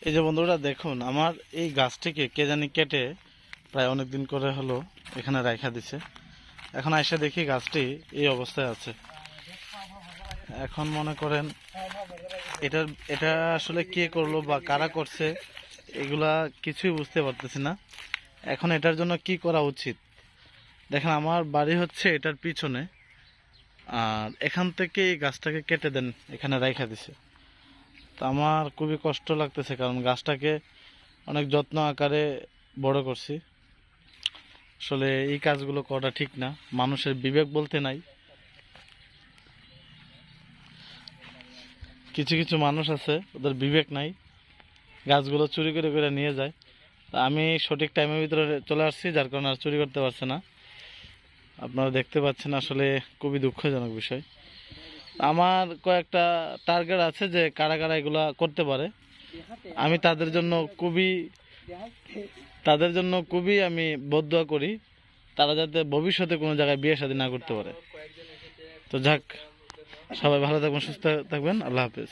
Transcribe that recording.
এই যে বন্ধুরা দেখুন, আমার এই গাছটিকে কে জানি কেটে প্রায় অনেক দিন করে হলো এখানে রাখা দিছে। এখন এসে দেখি গাছটি এই অবস্থায় আছে। এখন মনে করেন এটা এটা আসলে কে করলো বা কারা করছে এগুলা কিছুই বুঝতে পারতেছি না। এখন এটার জন্য কি করা উচিত? দেখেন, আমার বাড়ি হচ্ছে এটার পিছনে, আর এখান থেকে এই গাছটাকে কেটে দেন এখানে রাখা দিছে। তো আমার খুবই কষ্ট লাগতেছে, কারণ গাছটাকে অনেক যত্ন আকারে বড় করছি। আসলে এই কাজগুলো করা ঠিক না, মানুষের বিবেক বলতে নাই। কিছু কিছু মানুষ আছে, ওদের বিবেক নাই, গাছগুলো চুরি করে করে নিয়ে যায়। তা আমি সঠিক টাইমের ভিতরে চলে আসছি, যার কারণে আর চুরি করতে পারছে না। আপনারা দেখতে পাচ্ছেন, আসলে খুবই দুঃখজনক বিষয়। আমার কয়েকটা টার্গেট আছে যে কারা কারা এগুলা করতে পারে। আমি তাদের জন্য খুবই আমি বদদোয়া করি, তারা যাতে ভবিষ্যতে কোনো জায়গায় বিয়ে শাদী না করতে পারে। তো যাক, সবাই ভালো থাকবেন, সুস্থ থাকবেন। আল্লাহ হাফেজ।